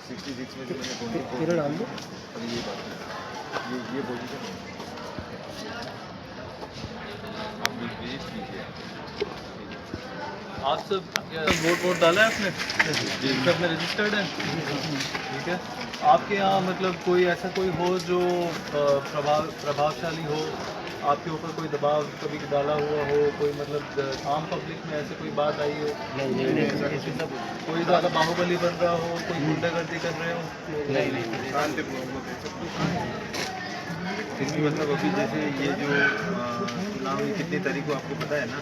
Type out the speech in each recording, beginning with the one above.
66 में जो मैंने 24 डाल दो। और ये बात ये पोजीशन आप विजिट कीजिए। आप सब वोट डाला है आपने? सब में रजिस्टर्ड है? ठीक है। आपके यहाँ मतलब कोई ऐसा कोई हो जो प्रभावशाली हो, आपके ऊपर कोई दबाव कभी डाला हुआ हो, कोई मतलब आम पब्लिक में ऐसे कोई बात आई हो? नहीं, कोई ज़्यादा बाहुबली बन रहा हो, कोई गुंडागर्दी कर रहे हो? फिर भी मतलब अभी जैसे ये जो चुनाव कितनी तारीख को आपको पता है ना?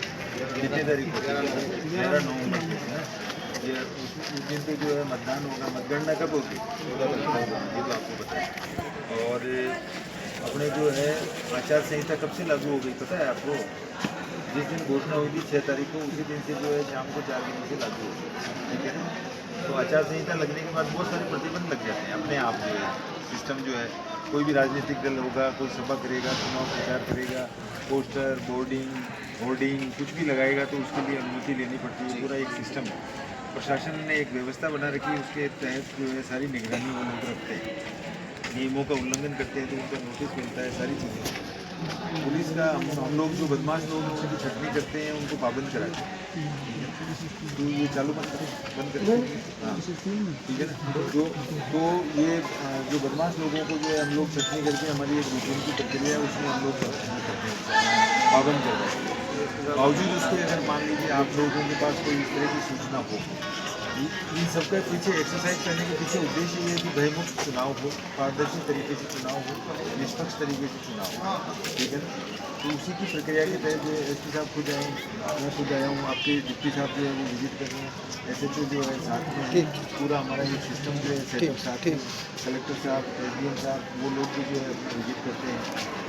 कितनी तारीख को? 11 नवंबर को है। ये उस दिन पे जो है मतदान होगा। मतगणना कब होगी? 14 तारीख को होगा, ये तो आपको पता है। और अपने जो है आचार संहिता कब से लागू हो गई पता है आपको? जिस दिन घोषणा हुई थी 6 तारीख को, उसी दिन से जो है शाम को 4 बजे से लागू हो गई, ठीक है ना? तो आचार संहिता लगने के बाद बहुत सारे प्रतिबंध लग जाते हैं अपने आप जो है सिस्टम जो है। कोई भी राजनीतिक दल होगा, कोई सभा करेगा, चुनाव प्रचार करेगा, पोस्टर होर्डिंग कुछ भी लगाएगा तो उसके लिए अनुमति लेनी पड़ती है। पूरा एक सिस्टम है। प्रशासन ने एक व्यवस्था बना रखी है, उसके तहत जो है सारी निगरानी वो लोग रखते हैं। नियमों का उल्लंघन करते हैं तो उनका नोटिस मिलता है, सारी चीज़ें। पुलिस का हम लोग जो बदमाश लोग हैं उनकी छटनी करते हैं, उनको पाबंद कराते हैं। तो ये चालू बंद करते हैं, हाँ ठीक है ना? तो ये जो बदमाश लोगों को जो है हम लोग छटनी करके हमारी एक रूटीन की प्रक्रिया है, उसमें हम लोग करते हैं, पाबंद कर रहे हैं। बावजूद उसके अगर मान लीजिए आप लोगों के पास कोई इस तरह की सूचना हो, इन सबके पीछे एक्सरसाइज करने के पीछे उद्देश्य ये है कि भयमुक्त चुनाव हो, पारदर्शी तरीके से चुनाव हो, निष्पक्ष तरीके से चुनाव हो, ठीक है ना? तो उसी की प्रक्रिया के तहत जो एसपी साहब खुद आए, मैं खुद आया हूँ, आपके डिप्टी साहब जो है वो विजिट कर रहे हैं, एसएचओ जो है साथ में है, पूरा हमारा एक सिस्टम जो है सेटअप साथ में, कलेक्टर साहब, एसडीएम साहब, वो लोग भी जो है विजिट करते हैं।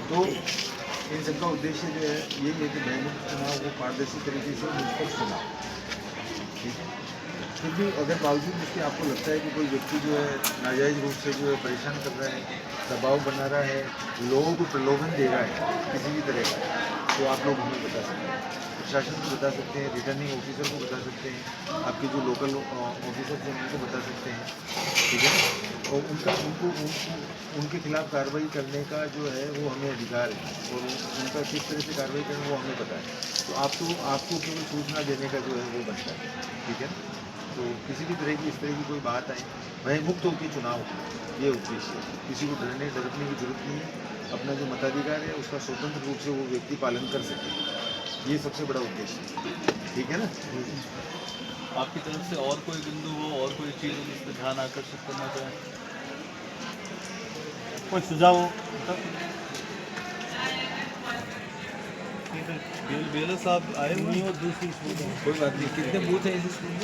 तो इन सबका उद्देश्य जो है यही है कि भयमुक्त चुनाव हो, पारदर्शी तरीके से निष्पक्ष चुनाव, ठीक है? फिर भी अगर बावजूद इसके आपको लगता है कि कोई व्यक्ति जो है नाजायज़ रूप से जो है परेशान कर रहा है, दबाव बना रहा है, लोगों को प्रलोभन दे रहा है किसी भी तरह का, तो आप लोग हमें बता सकते हैं, प्रशासन को बता सकते हैं, रिटर्निंग ऑफिसर को बता सकते हैं, आपके जो लोकल ऑफिसर्स हैं उनको बता सकते हैं, ठीक है? और उनके खिलाफ कार्रवाई करने का जो है वो हमें अधिकार है, और उनका किस तरह से कार्रवाई करना वो हमें पता है। तो आपको केवल सूचना देने का जो है वो बनता है, ठीक है? तो किसी भी तरह की इस तरह की कोई बात आए, भयमुक्त होकर चुनाव हो, ये उद्देश्य है। किसी को डरने की जरूरत नहीं है। अपना जो मताधिकार है उसका स्वतंत्र रूप से वो व्यक्ति पालन कर सके, ये सबसे बड़ा उद्देश्य है, ठीक है ना? आपकी तरफ से और कोई बिंदु हो और कोई चीज़ हो जिस पर ध्यान आकर्षित करना चाहें? कोई सुझाव हो? बेला साहब आए हुए हैं। दूसरी कोई बात नहीं। कितने बूथ हैं इस स्कूल में?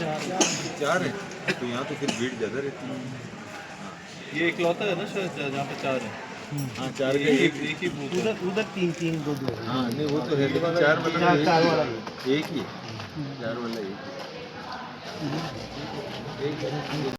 4 हैं। तो यहाँ तो फिर भीड़ ज़्यादा रहती है। ये इकलौता है ना शायद जहाँ पे 4 है। हाँ 4 का एक ही बूथ है। उधर 3 2 हाँ नहीं वो तो है, लेकिन 4 मतलब 4 वाला एक ही है, 4 वाला एक ही है।